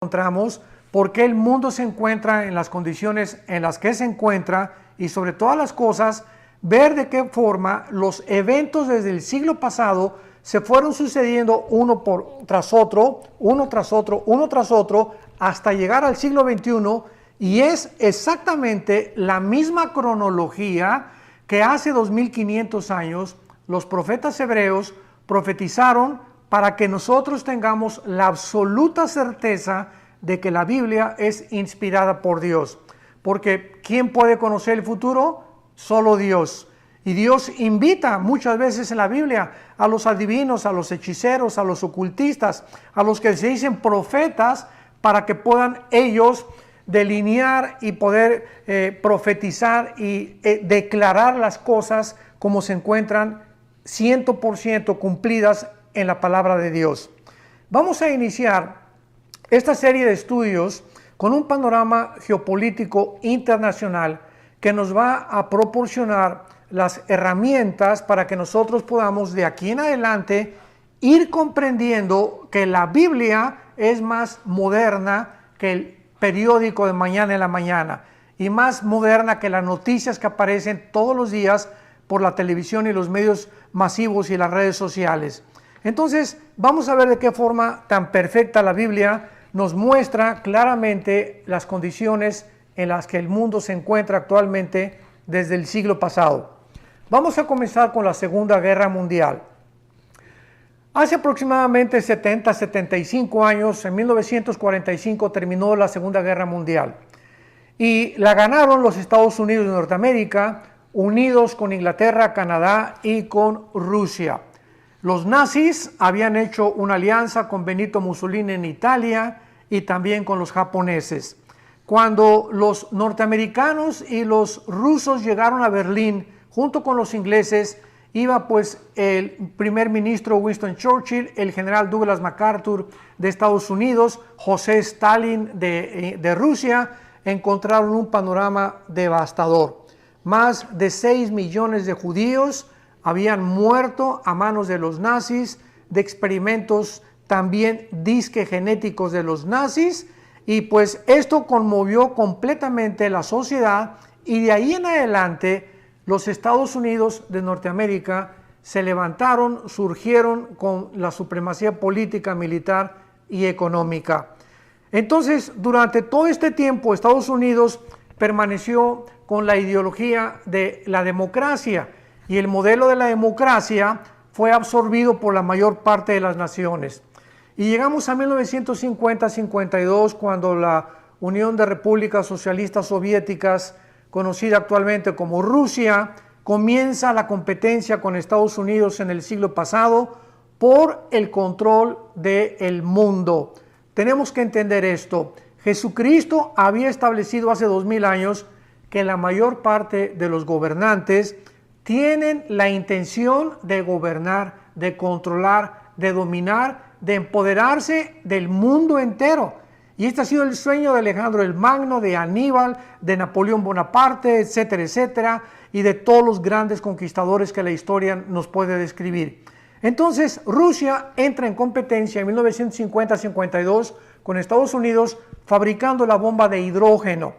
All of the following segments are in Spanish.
encontramos, por qué el mundo se encuentra en las condiciones en las que se encuentra y sobre todas las cosas, ver de qué forma los eventos desde el siglo pasado se fueron sucediendo uno tras otro, hasta llegar al siglo XXI, y es exactamente la misma cronología que hace 2500 años los profetas hebreos profetizaron para que nosotros tengamos la absoluta certeza de que la Biblia es inspirada por Dios. Porque ¿quién puede conocer el futuro? Solo Dios. Y Dios invita muchas veces en la Biblia a los adivinos, a los hechiceros, a los ocultistas, a los que se dicen profetas, para que puedan ellos delinear y poder profetizar y declarar las cosas como se encuentran 100% cumplidas en la palabra de Dios. Vamos a iniciar esta serie de estudios con un panorama geopolítico internacional que nos va a proporcionar las herramientas para que nosotros podamos de aquí en adelante ir comprendiendo que la Biblia es más moderna que el periódico de mañana en la mañana y más moderna que las noticias que aparecen todos los días por la televisión y los medios masivos y las redes sociales. Entonces, vamos a ver de qué forma tan perfecta la Biblia nos muestra claramente las condiciones en las que el mundo se encuentra actualmente desde el siglo pasado. Vamos a comenzar con la Segunda Guerra Mundial. Hace aproximadamente 75 años, en 1945, terminó la Segunda Guerra Mundial. Y la ganaron los Estados Unidos de Norteamérica, unidos con Inglaterra, Canadá y con Rusia. Los nazis habían hecho una alianza con Benito Mussolini en Italia y también con los japoneses. Cuando los norteamericanos y los rusos llegaron a Berlín junto con los ingleses, iba pues el primer ministro Winston Churchill, el general Douglas MacArthur de Estados Unidos, José Stalin de Rusia. Encontraron un panorama devastador. Más de 6 millones de judíos habían muerto a manos de los nazis, de experimentos también disque genéticos de los nazis, y pues esto conmovió completamente la sociedad, y de ahí en adelante los Estados Unidos de Norteamérica se levantaron, surgieron con la supremacía política, militar y económica. Entonces, durante todo este tiempo, Estados Unidos permaneció con la ideología de la democracia, y el modelo de la democracia fue absorbido por la mayor parte de las naciones. Y llegamos a 1950-52, cuando la Unión de Repúblicas Socialistas Soviéticas, conocida actualmente como Rusia, comienza la competencia con Estados Unidos en el siglo pasado por el control del mundo. Tenemos que entender esto. Jesucristo había establecido hace 2000 años que la mayor parte de los gobernantes tienen la intención de gobernar, de controlar, de dominar, de empoderarse del mundo entero. Y este ha sido el sueño de Alejandro el Magno, de Aníbal, de Napoleón Bonaparte, etcétera, etcétera, y de todos los grandes conquistadores que la historia nos puede describir. Entonces, Rusia entra en competencia en 1950-52 con Estados Unidos, fabricando la bomba de hidrógeno.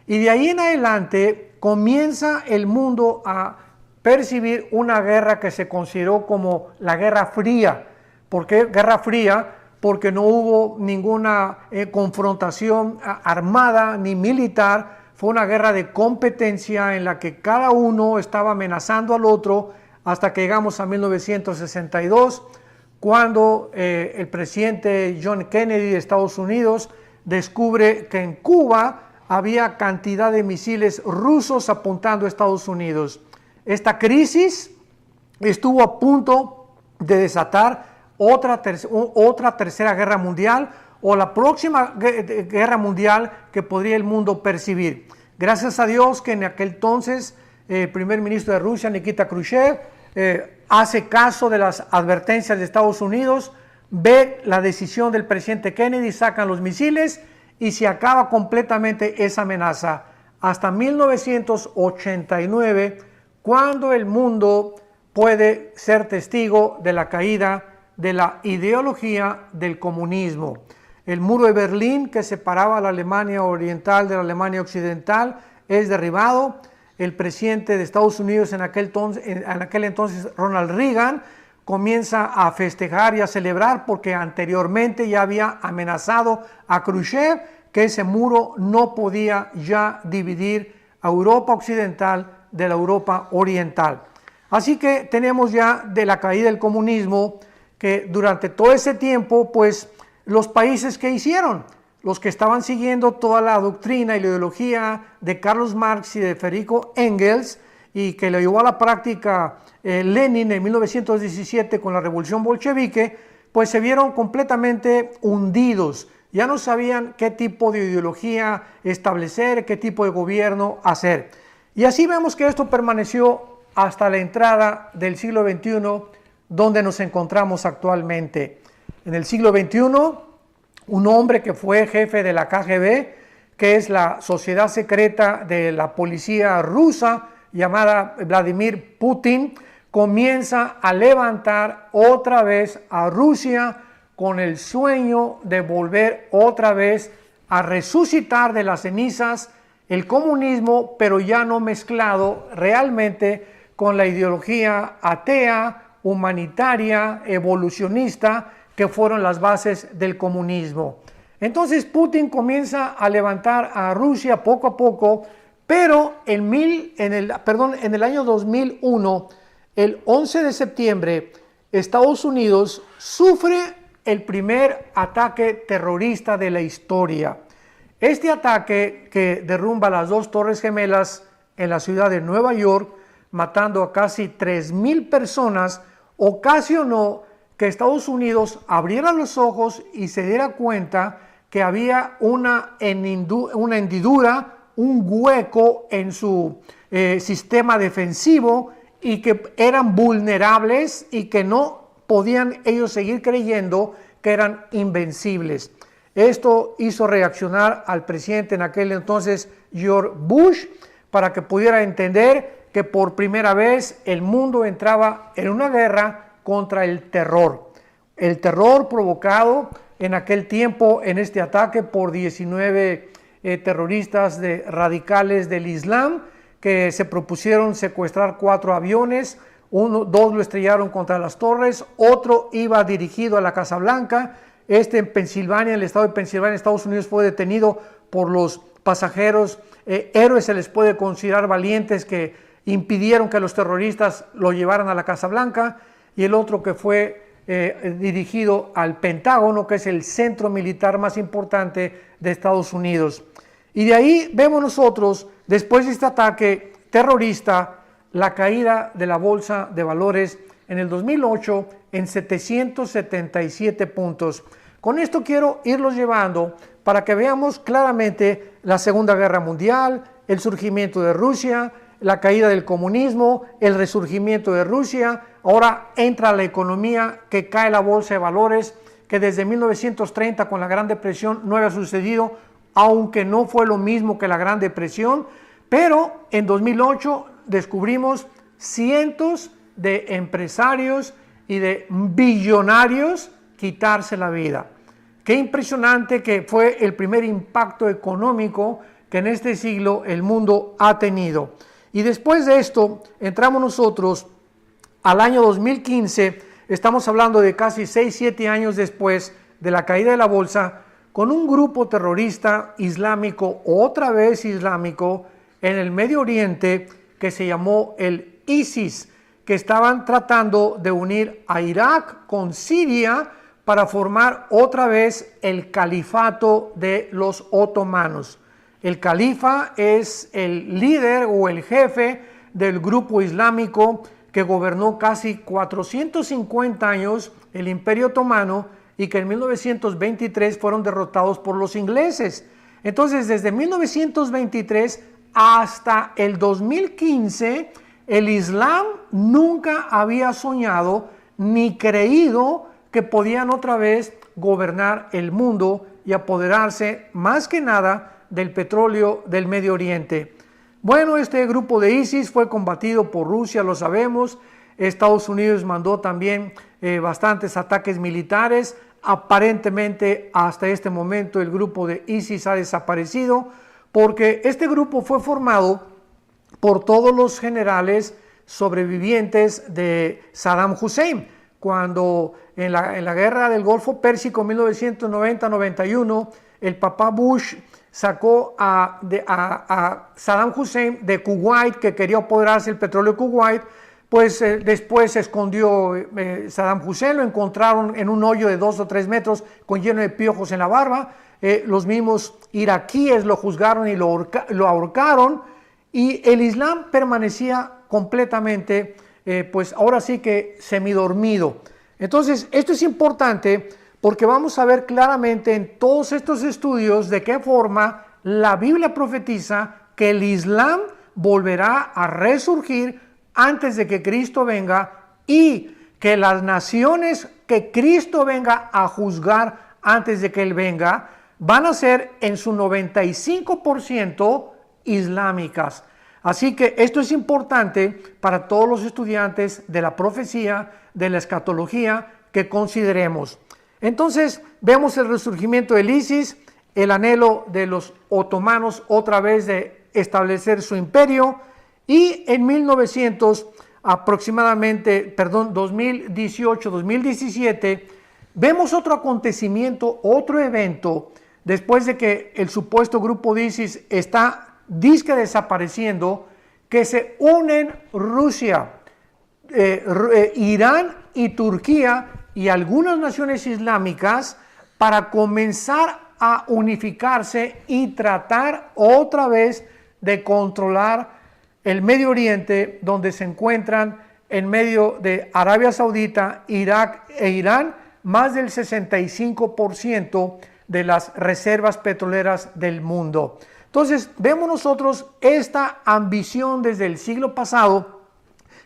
Y de ahí en adelante comienza el mundo a percibir una guerra que se consideró como la Guerra Fría. ¿Por qué Guerra Fría? Porque no hubo ninguna confrontación armada ni militar. Fue una guerra de competencia en la que cada uno estaba amenazando al otro, hasta que llegamos a 1962, cuando el presidente John Kennedy de Estados Unidos descubre que en Cuba había cantidad de misiles rusos apuntando a Estados Unidos. Esta crisis estuvo a punto de desatar otra tercera guerra mundial, o la próxima guerra mundial que podría el mundo percibir. Gracias a Dios que en aquel entonces el primer ministro de Rusia, Nikita Khrushchev, hace caso de las advertencias de Estados Unidos, ve la decisión del presidente Kennedy, sacan los misiles y se acaba completamente esa amenaza. Hasta 1989, cuando el mundo puede ser testigo de la caída de la ideología del comunismo. el muro de Berlín que separaba a la Alemania oriental de la Alemania occidental es derribado. El presidente de Estados Unidos en aquel entonces, Ronald Reagan, comienza a festejar y a celebrar porque anteriormente ya había amenazado a Khrushchev que ese muro no podía ya dividir a Europa occidental de la Europa oriental. Así que tenemos ya de la caída del comunismo que durante todo ese tiempo, pues los países que hicieron, los que estaban siguiendo toda la doctrina y la ideología de Carlos Marx y de Federico Engels y que le llevó a la práctica Lenin en 1917 con la revolución bolchevique, pues se vieron completamente hundidos. Ya no sabían qué tipo de ideología establecer, qué tipo de gobierno hacer. Y así vemos que esto permaneció hasta la entrada del siglo XXI, donde nos encontramos actualmente. En el siglo XXI, un hombre que fue jefe de la KGB, que es la sociedad secreta de la policía rusa, llamada Vladimir Putin, comienza a levantar otra vez a Rusia con el sueño de volver otra vez a resucitar de las cenizas el comunismo, pero ya no mezclado realmente con la ideología atea, humanitaria, evolucionista, que fueron las bases del comunismo. Entonces Putin comienza a levantar a Rusia poco a poco, pero en el año 2001, el 11 de septiembre, Estados Unidos sufre el primer ataque terrorista de la historia. Este ataque, que derrumba las dos Torres Gemelas en la ciudad de Nueva York, matando a casi 3,000 personas, ocasionó que Estados Unidos abriera los ojos y se diera cuenta que había una hendidura, un hueco en su sistema defensivo y que eran vulnerables y que no podían ellos seguir creyendo que eran invencibles. Esto hizo reaccionar al presidente en aquel entonces, George Bush, para que pudiera entender que por primera vez el mundo entraba en una guerra contra el terror. El terror provocado en aquel tiempo en este ataque por 19 terroristas radicales del Islam que se propusieron secuestrar 4 aviones, 2 lo estrellaron contra las torres, otro iba dirigido a la Casa Blanca. En Pensilvania, en el estado de Pensilvania, Estados Unidos, fue detenido por los pasajeros. Héroes se les puede considerar, valientes, que impidieron que los terroristas lo llevaran a la Casa Blanca. Y el otro que fue dirigido al Pentágono, que es el centro militar más importante de Estados Unidos. Y de ahí vemos nosotros, después de este ataque terrorista, la caída de la bolsa de valores en el 2008 en 777 puntos. Con esto quiero irlos llevando para que veamos claramente la Segunda Guerra Mundial, el surgimiento de Rusia, la caída del comunismo, el resurgimiento de Rusia. Ahora entra la economía, que cae la bolsa de valores, que desde 1930 con la Gran Depresión no había sucedido, aunque no fue lo mismo que la Gran Depresión, pero en 2008 descubrimos cientos de empresarios y de billonarios quitarse la vida. Qué impresionante que fue el primer impacto económico que en este siglo el mundo ha tenido. Y después de esto entramos nosotros al año 2015, estamos hablando de casi 6-7 años después de la caída de la bolsa, con un grupo terrorista islámico, otra vez islámico, en el Medio Oriente, que se llamó el ISIS, que estaban tratando de unir a Irak con Siria para formar otra vez el califato de los otomanos. El califa es el líder o el jefe del grupo islámico que gobernó casi 450 años el Imperio Otomano y que en 1923 fueron derrotados por los ingleses. Entonces, desde 1923 hasta el 2015, el Islam nunca había soñado ni creído que podían otra vez gobernar el mundo y apoderarse más que nada del petróleo del Medio Oriente. Bueno, este grupo de ISIS fue combatido por Rusia, lo sabemos. Estados Unidos mandó también bastantes ataques militares aparentemente hasta este momento el grupo de ISIS ha desaparecido, porque este grupo fue formado por todos los generales sobrevivientes de Saddam Hussein. Cuando en la guerra del Golfo Pérsico 1990-91, el papá Bush sacó a Saddam Hussein de Kuwait, que quería apoderarse del petróleo de Kuwait, pues después se escondió Saddam Hussein, lo encontraron en un hoyo de 2 o 3 metros con lleno de piojos en la barba. Los mismos iraquíes lo juzgaron y lo ahorcaron, y el Islam permanecía completamente, pues ahora sí que semidormido. Entonces, esto es importante porque vamos a ver claramente en todos estos estudios de qué forma la Biblia profetiza que el Islam volverá a resurgir antes de que Cristo venga, y que las naciones que Cristo venga a juzgar antes de que Él venga van a ser en su 95% islámicas. Así que esto es importante para todos los estudiantes de la profecía, de la escatología, que consideremos. Entonces vemos el resurgimiento del ISIS, el anhelo de los otomanos otra vez de establecer su imperio, y en 2018-2017, vemos otro acontecimiento, otro evento, después de que el supuesto grupo de ISIS está disque desapareciendo, que se unen Rusia, Irán y Turquía y algunas naciones islámicas para comenzar a unificarse y tratar otra vez de controlar el Medio Oriente, donde se encuentran en medio de Arabia Saudita, Irak e Irán más del 65% de las reservas petroleras del mundo. Entonces vemos nosotros esta ambición desde el siglo pasado,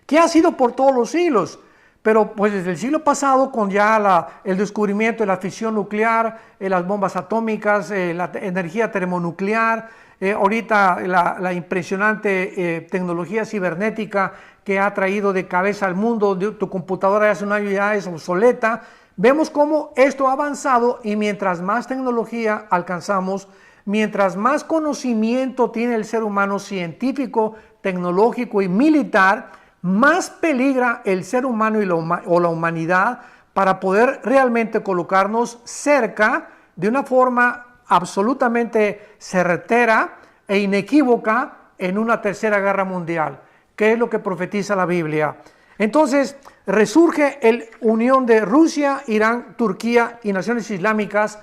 que ha sido por todos los siglos, pero pues desde el siglo pasado, con ya el descubrimiento de la fisión nuclear, las bombas atómicas, la energía termonuclear, ahorita la impresionante tecnología cibernética que ha traído de cabeza al mundo. Tu computadora hace un año ya es obsoleta. Vemos cómo esto ha avanzado, y mientras más tecnología alcanzamos, mientras más conocimiento tiene el ser humano científico, tecnológico y militar, más peligra el ser humano o la humanidad para poder realmente colocarnos cerca de una forma absolutamente certera e inequívoca en una tercera guerra mundial, que es lo que profetiza la Biblia. Entonces resurge la unión de Rusia, Irán, Turquía y naciones islámicas,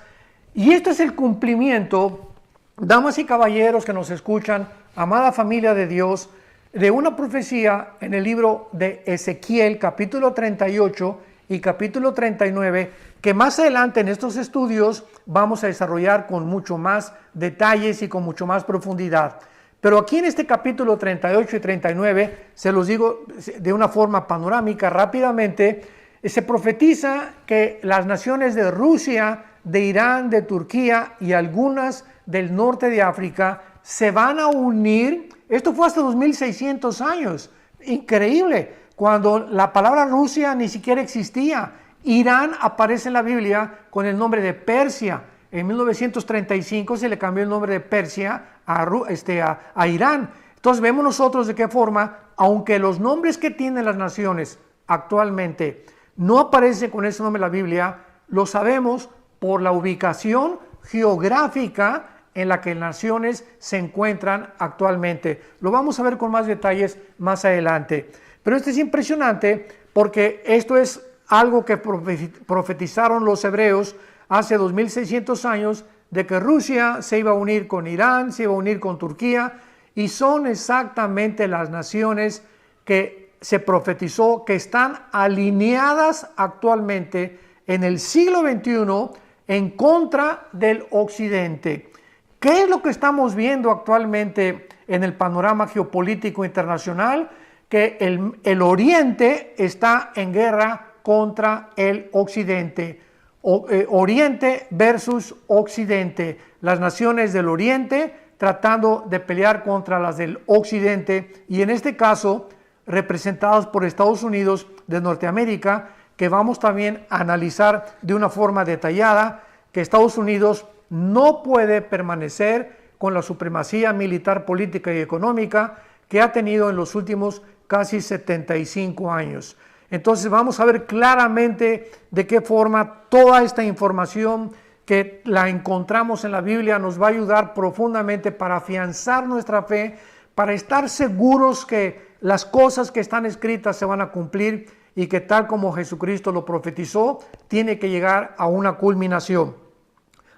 y esto es el cumplimiento, damas y caballeros que nos escuchan, amada familia de Dios, de una profecía en el libro de Ezequiel, capítulo 38 y capítulo 39, que más adelante en estos estudios vamos a desarrollar con mucho más detalles y con mucho más profundidad. Pero aquí en este capítulo 38 y 39, se los digo de una forma panorámica rápidamente, se profetiza que las naciones de Rusia, de Irán, de Turquía y algunas del norte de África se van a unir. Esto fue hasta 2600 años, increíble, cuando la palabra Rusia ni siquiera existía. Irán aparece en la Biblia con el nombre de Persia. En 1935 se le cambió el nombre de Persia a Irán. Entonces vemos nosotros de qué forma, aunque los nombres que tienen las naciones actualmente no aparecen con ese nombre en la Biblia, lo sabemos por la ubicación geográfica en la que las naciones se encuentran actualmente. Lo vamos a ver con más detalles más adelante. Pero esto es impresionante porque esto es algo que profetizaron los hebreos hace 2600 años, de que Rusia se iba a unir con Irán, se iba a unir con Turquía, y son exactamente las naciones que se profetizó que están alineadas actualmente en el siglo XXI en contra del Occidente. ¿Qué es lo que estamos viendo actualmente en el panorama geopolítico internacional? Que el Oriente está en guerra contra el Occidente. Oriente versus Occidente. Las naciones del Oriente tratando de pelear contra las del Occidente, y en este caso representadas por Estados Unidos de Norteamérica, que vamos también a analizar de una forma detallada, que Estados Unidos no puede permanecer con la supremacía militar, política y económica que ha tenido en los últimos casi 75 años. Entonces vamos a ver claramente de qué forma toda esta información que la encontramos en la Biblia nos va a ayudar profundamente para afianzar nuestra fe, para estar seguros que las cosas que están escritas se van a cumplir y que tal como Jesucristo lo profetizó, tiene que llegar a una culminación.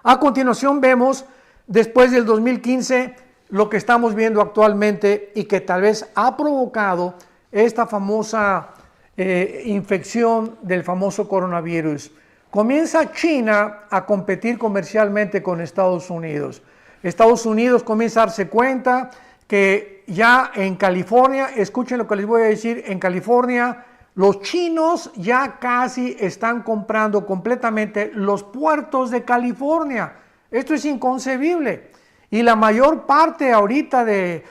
A continuación vemos, después del 2015, lo que estamos viendo actualmente y que tal vez ha provocado esta famosa infección del famoso coronavirus. Comienza China a competir comercialmente con Estados Unidos. Estados Unidos comienza a darse cuenta que ya en California, escuchen lo que les voy a decir, en California los chinos ya casi están comprando completamente los puertos de California. Esto es inconcebible. Y la mayor parte ahorita de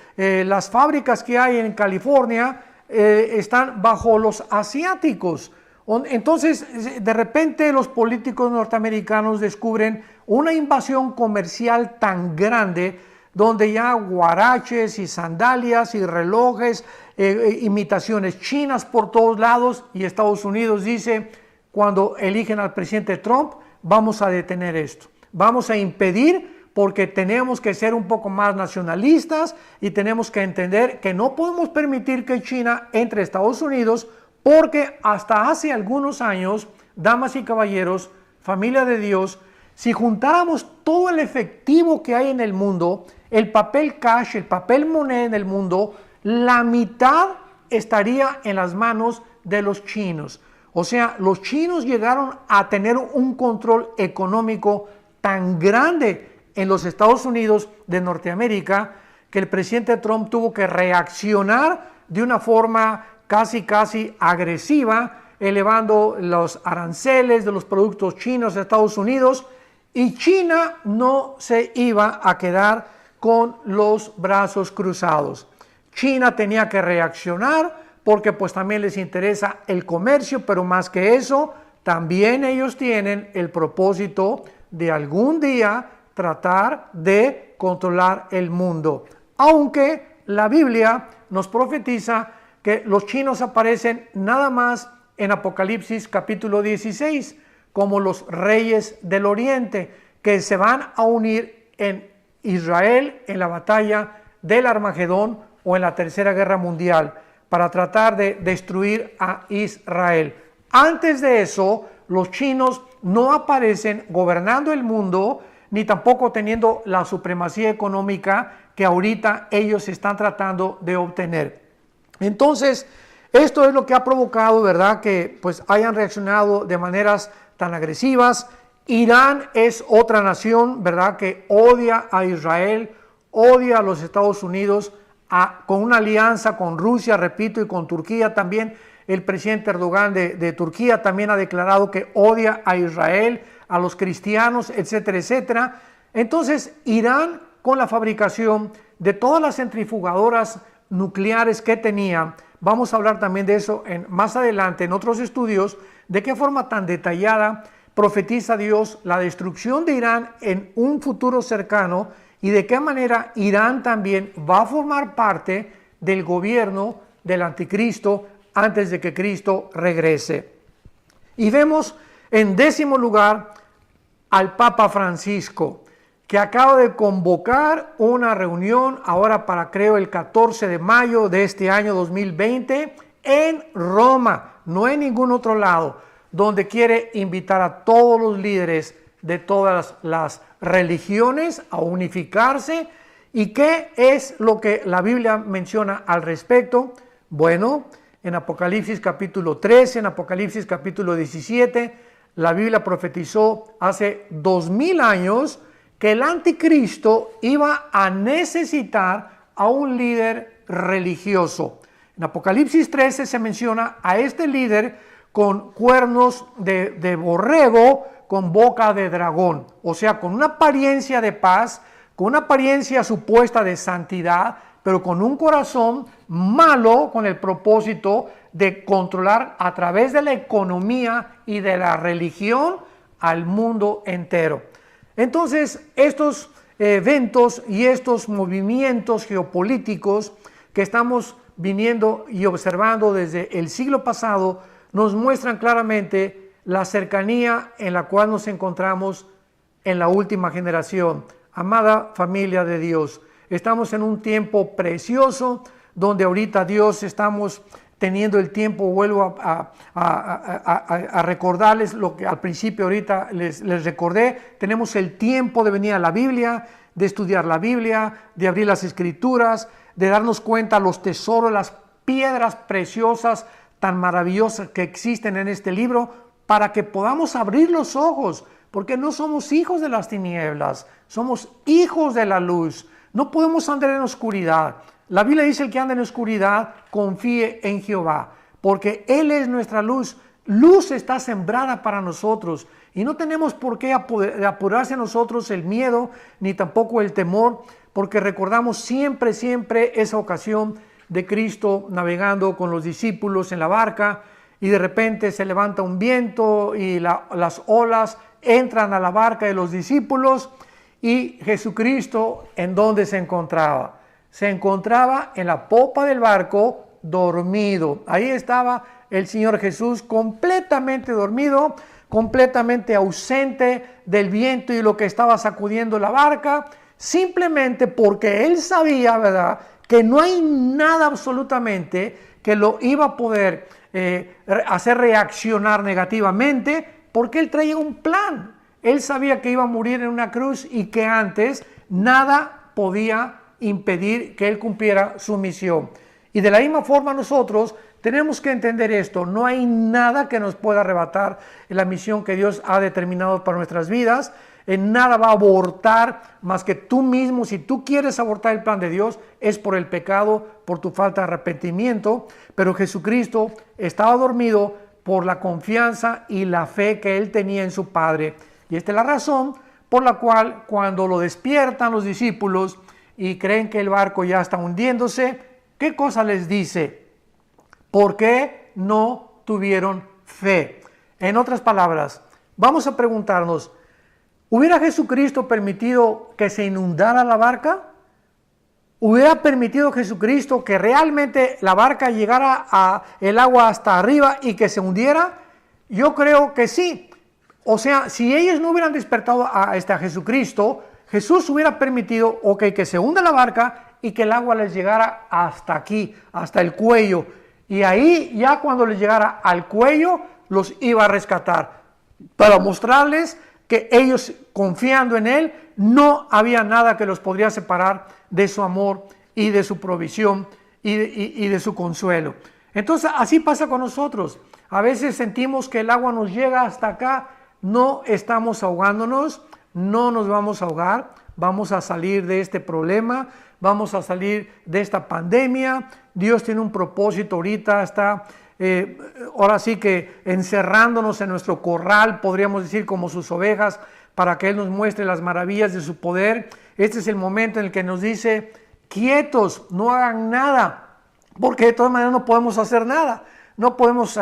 las fábricas que hay en California están bajo los asiáticos. Entonces, de repente los políticos norteamericanos descubren una invasión comercial tan grande donde ya guaraches y sandalias y relojes, imitaciones chinas por todos lados, y Estados Unidos dice, cuando eligen al presidente Trump, vamos a detener esto, vamos a impedir, porque tenemos que ser un poco más nacionalistas y tenemos que entender que no podemos permitir que China entre a Estados Unidos, porque hasta hace algunos años, damas y caballeros, familia de Dios, si juntáramos todo el efectivo que hay en el mundo, el papel cash, el papel moneda en el mundo, la mitad estaría en las manos de los chinos. O sea, los chinos llegaron a tener un control económico tan grande en los Estados Unidos de Norteamérica que el presidente Trump tuvo que reaccionar de una forma casi agresiva, elevando los aranceles de los productos chinos a Estados Unidos, y China no se iba a quedar con los brazos cruzados. China tenía que reaccionar porque pues también les interesa el comercio, pero más que eso, también ellos tienen el propósito de algún día tratar de controlar el mundo. Aunque la Biblia nos profetiza que los chinos aparecen nada más en Apocalipsis capítulo 16 como los reyes del oriente que se van a unir en Israel en la batalla del Armagedón o en la Tercera Guerra Mundial para tratar de destruir a Israel. Antes de eso, los chinos no aparecen gobernando el mundo ni tampoco teniendo la supremacía económica que ahorita ellos están tratando de obtener. Entonces, esto es lo que ha provocado, ¿verdad?, que pues hayan reaccionado de maneras tan agresivas. Irán es otra nación, ¿verdad?, que odia a Israel, odia a los Estados Unidos, con una alianza con Rusia, repito, y con Turquía también. El presidente Erdogan de Turquía también ha declarado que odia a Israel, a los cristianos, etcétera, etcétera. Entonces, Irán, con la fabricación de todas las centrifugadoras nucleares que tenía, vamos a hablar también de eso más adelante en otros estudios, de qué forma tan detallada profetiza Dios la destrucción de Irán en un futuro cercano y de qué manera Irán también va a formar parte del gobierno del anticristo antes de que Cristo regrese. Y vemos en 10º lugar al Papa Francisco, que acaba de convocar una reunión ahora para, creo, el 14 de mayo de este año 2020 en Roma, no en ningún otro lado, donde quiere invitar a todos los líderes de todas las religiones a unificarse. ¿Y qué es lo que la Biblia menciona al respecto? Bueno, en Apocalipsis capítulo 13, en Apocalipsis capítulo 17, la Biblia profetizó hace 2000 años que el anticristo iba a necesitar a un líder religioso. En Apocalipsis 13 se menciona a este líder con cuernos de borrego, con boca de dragón, o sea, con una apariencia de paz, con una apariencia supuesta de santidad, pero con un corazón malo, con el propósito de controlar a través de la economía y de la religión al mundo entero. Entonces, estos eventos y estos movimientos geopolíticos que estamos viniendo y observando desde el siglo pasado nos muestran claramente la cercanía en la cual nos encontramos en la última generación. Amada familia de Dios, estamos en un tiempo precioso donde ahorita Dios estamos teniendo el tiempo, vuelvo a recordarles lo que al principio ahorita les recordé, tenemos el tiempo de venir a la Biblia, de estudiar la Biblia, de abrir las Escrituras, de darnos cuenta los tesoros, las piedras preciosas tan maravillosas que existen en este libro, para que podamos abrir los ojos, porque no somos hijos de las tinieblas, somos hijos de la luz, no podemos andar en oscuridad. La Biblia dice: el que anda en oscuridad, confíe en Jehová, porque Él es nuestra luz. Luz está sembrada para nosotros y no tenemos por qué apurarse a nosotros el miedo, ni tampoco el temor, porque recordamos siempre esa ocasión de Cristo navegando con los discípulos en la barca y de repente se levanta un viento y las olas entran a la barca de los discípulos y Jesucristo, ¿en dónde se encontraba? Se encontraba en la popa del barco dormido. Ahí estaba el Señor Jesús completamente dormido, completamente ausente del viento y lo que estaba sacudiendo la barca, simplemente porque Él sabía, ¿verdad?, que no hay nada absolutamente que lo iba a poder hacer reaccionar negativamente, porque Él traía un plan. Él sabía que iba a morir en una cruz y que antes nada podía impedir que Él cumpliera su misión. Y de la misma forma nosotros tenemos que entender esto: no hay nada que nos pueda arrebatar en la misión que Dios ha determinado para nuestras vidas. En nada va a abortar más que tú mismo. Si tú quieres abortar el plan de Dios, es por el pecado, por tu falta de arrepentimiento. Pero Jesucristo estaba dormido por la confianza y la fe que Él tenía en su Padre. Y esta es la razón por la cual cuando lo despiertan los discípulos y creen que el barco ya está hundiéndose, ¿qué cosa les dice? ¿Por qué no tuvieron fe? En otras palabras, vamos a preguntarnos: ¿hubiera Jesucristo permitido que se inundara la barca? ¿Hubiera permitido Jesucristo que realmente la barca llegara a el agua hasta arriba y que se hundiera? Yo creo que sí. O sea, si ellos no hubieran despertado a Jesucristo, Jesús hubiera permitido, que se hunda la barca y que el agua les llegara hasta aquí, hasta el cuello. Y ahí, ya cuando les llegara al cuello, los iba a rescatar, para mostrarles que ellos, confiando en Él, no había nada que los podría separar de su amor y de su provisión y de su consuelo. Entonces, así pasa con nosotros. A veces sentimos que el agua nos llega hasta acá, no estamos ahogándonos, no nos vamos a ahogar, vamos a salir de este problema, vamos a salir de esta pandemia. Dios tiene un propósito ahorita, está ahora sí que encerrándonos en nuestro corral, podríamos decir, como sus ovejas, para que Él nos muestre las maravillas de su poder. Este es el momento en el que nos dice: quietos, no hagan nada, porque de todas maneras no podemos hacer nada. No podemos,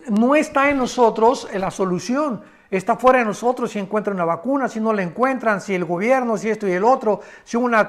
no está en nosotros la solución, está fuera de nosotros. Si encuentran una vacuna, si no la encuentran, si el gobierno, si esto y el otro, si una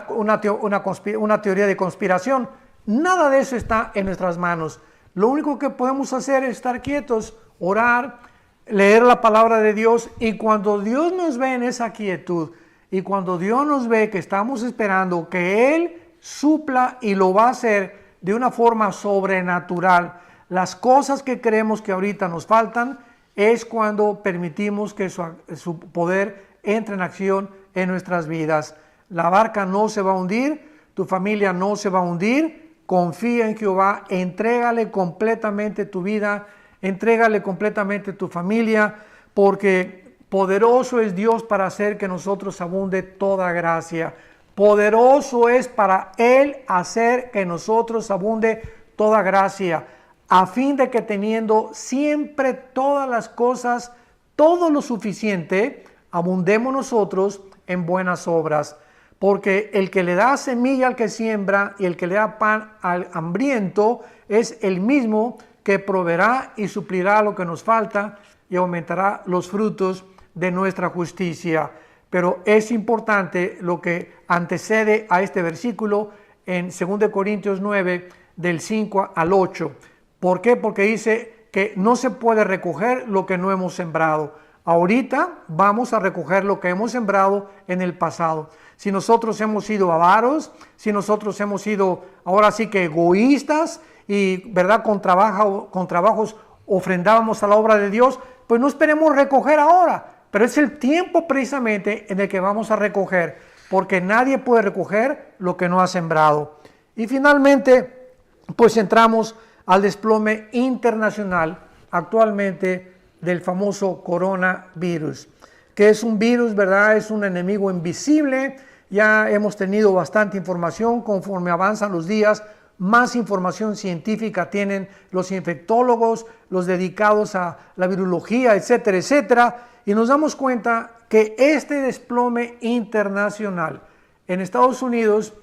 teoría de conspiración, nada de eso está en nuestras manos. Lo único que podemos hacer es estar quietos, orar, leer la palabra de Dios, y cuando Dios nos ve en esa quietud, y cuando Dios nos ve que estamos esperando que Él supla, y lo va a hacer de una forma sobrenatural, las cosas que creemos que ahorita nos faltan, es cuando permitimos que su poder entre en acción en nuestras vidas. La barca no se va a hundir, tu familia no se va a hundir. Confía en Jehová, entrégale completamente tu vida, entrégale completamente tu familia, porque poderoso es Dios para hacer que nosotros abunde toda gracia. Poderoso es para Él hacer que nosotros abunde toda gracia, a fin de que teniendo siempre todas las cosas, todo lo suficiente, abundemos nosotros en buenas obras. Porque el que le da semilla al que siembra y el que le da pan al hambriento es el mismo que proveerá y suplirá lo que nos falta y aumentará los frutos de nuestra justicia. Pero es importante lo que antecede a este versículo en 2 Corintios 9, del 5 al 8. ¿Por qué? Porque dice que no se puede recoger lo que no hemos sembrado. Ahorita vamos a recoger lo que hemos sembrado en el pasado. Si nosotros hemos sido avaros, si nosotros hemos sido ahora sí que egoístas y verdad con trabajos ofrendábamos a la obra de Dios, pues no esperemos recoger ahora, pero es el tiempo precisamente en el que vamos a recoger, porque nadie puede recoger lo que no ha sembrado. Y finalmente, pues entramos al desplome internacional actualmente del famoso coronavirus, que es un virus, ¿verdad? Es un enemigo invisible. Ya hemos tenido bastante información. Conforme avanzan los días, más información científica tienen los infectólogos, los dedicados a la virología, etcétera, etcétera. Y nos damos cuenta que este desplome internacional en Estados Unidos,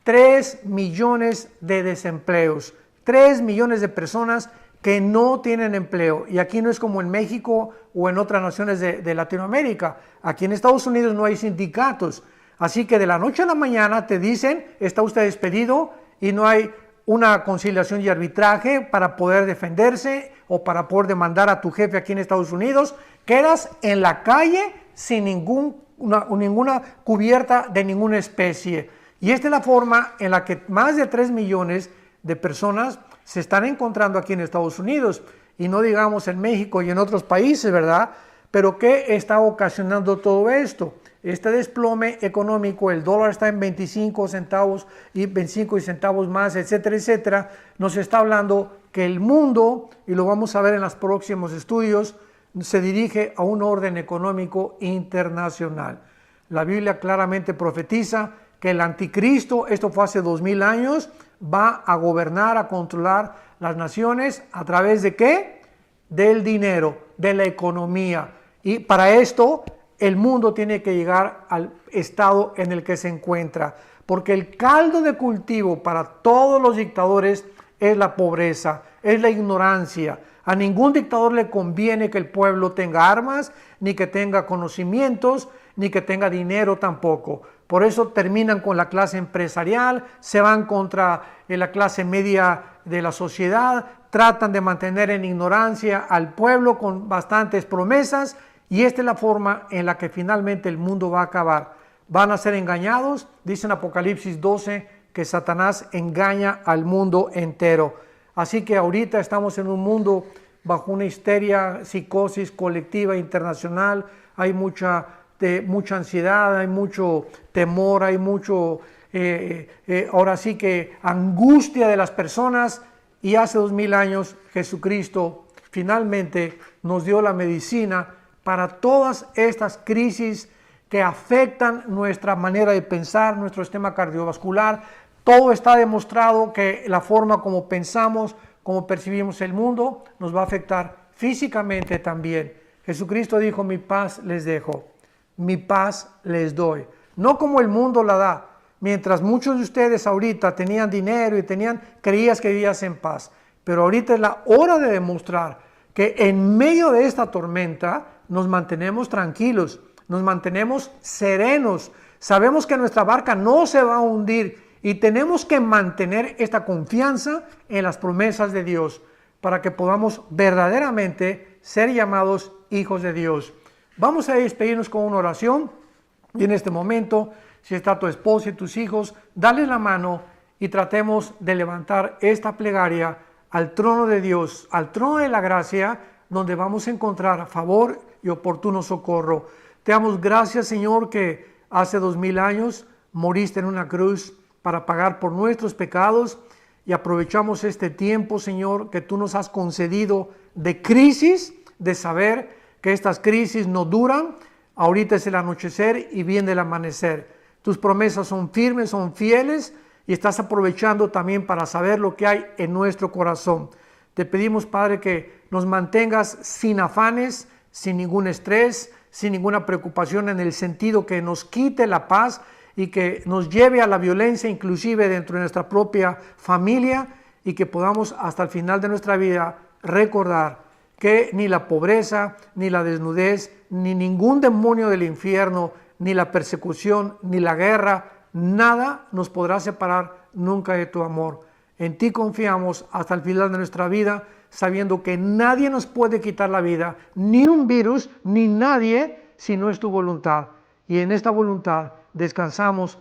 3 millones de desempleos, 3 millones de personas que no tienen empleo. Y aquí no es como en México o en otras naciones de Latinoamérica. Aquí en Estados Unidos no hay sindicatos. Así que de la noche a la mañana te dicen, está usted despedido, y no hay una conciliación y arbitraje para poder defenderse o para poder demandar a tu jefe aquí en Estados Unidos. Quedas en la calle sin ninguna cubierta de ninguna especie. Y esta es la forma en la que más de 3 millones de personas se están encontrando aquí en Estados Unidos, y no digamos en México y en otros países, ¿verdad? Pero ¿qué está ocasionando todo esto? Este desplome económico, el dólar está en 25 centavos y 25 centavos más, etcétera, etcétera, nos está hablando que el mundo, y lo vamos a ver en los próximos estudios, se dirige a un orden económico internacional. La Biblia claramente profetiza que el anticristo, esto fue hace 2000 años, va a gobernar, a controlar las naciones a través de ¿qué? Del dinero, de la economía. Y para esto el mundo tiene que llegar al estado en el que se encuentra, porque el caldo de cultivo para todos los dictadores es la pobreza, es la ignorancia. A ningún dictador le conviene que el pueblo tenga armas, ni que tenga conocimientos, ni que tenga dinero tampoco. Por eso terminan con la clase empresarial, se van contra la clase media de la sociedad, tratan de mantener en ignorancia al pueblo con bastantes promesas, y esta es la forma en la que finalmente el mundo va a acabar. Van a ser engañados, dice en Apocalipsis 12 que Satanás engaña al mundo entero. Así que ahorita estamos en un mundo bajo una histeria, psicosis colectiva internacional, hay mucha ansiedad, hay mucho temor, hay mucho, ahora sí que angustia de las personas, y hace 2000 años Jesucristo finalmente nos dio la medicina para todas estas crisis que afectan nuestra manera de pensar, nuestro sistema cardiovascular. Todo está demostrado que la forma como pensamos, como percibimos el mundo, nos va a afectar físicamente también. Jesucristo dijo, mi paz les dejo, mi paz les doy. No como el mundo la da. Mientras muchos de ustedes ahorita tenían dinero y creías que vivías en paz. Pero ahorita es la hora de demostrar que en medio de esta tormenta nos mantenemos tranquilos, nos mantenemos serenos. Sabemos que nuestra barca no se va a hundir y tenemos que mantener esta confianza en las promesas de Dios para que podamos verdaderamente ser llamados hijos de Dios. Vamos a despedirnos con una oración, y en este momento, si está tu esposa y tus hijos, dale la mano y tratemos de levantar esta plegaria al trono de Dios, al trono de la gracia, donde vamos a encontrar favor y oportuno socorro. Te damos gracias, Señor, que hace 2000 años moriste en una cruz para pagar por nuestros pecados, y aprovechamos este tiempo, Señor, que tú nos has concedido de crisis, de saber que estas crisis no duran. Ahorita es el anochecer y viene el amanecer. Tus promesas son firmes, son fieles, y estás aprovechando también para saber lo que hay en nuestro corazón. Te pedimos, Padre, que nos mantengas sin afanes, sin ningún estrés, sin ninguna preocupación, en el sentido que nos quite la paz y que nos lleve a la violencia, inclusive dentro de nuestra propia familia, y que podamos hasta el final de nuestra vida recordar que ni la pobreza, ni la desnudez, ni ningún demonio del infierno, ni la persecución, ni la guerra, nada nos podrá separar nunca de tu amor. En ti confiamos hasta el final de nuestra vida, sabiendo que nadie nos puede quitar la vida, ni un virus, ni nadie, si no es tu voluntad. Y en esta voluntad descansamos.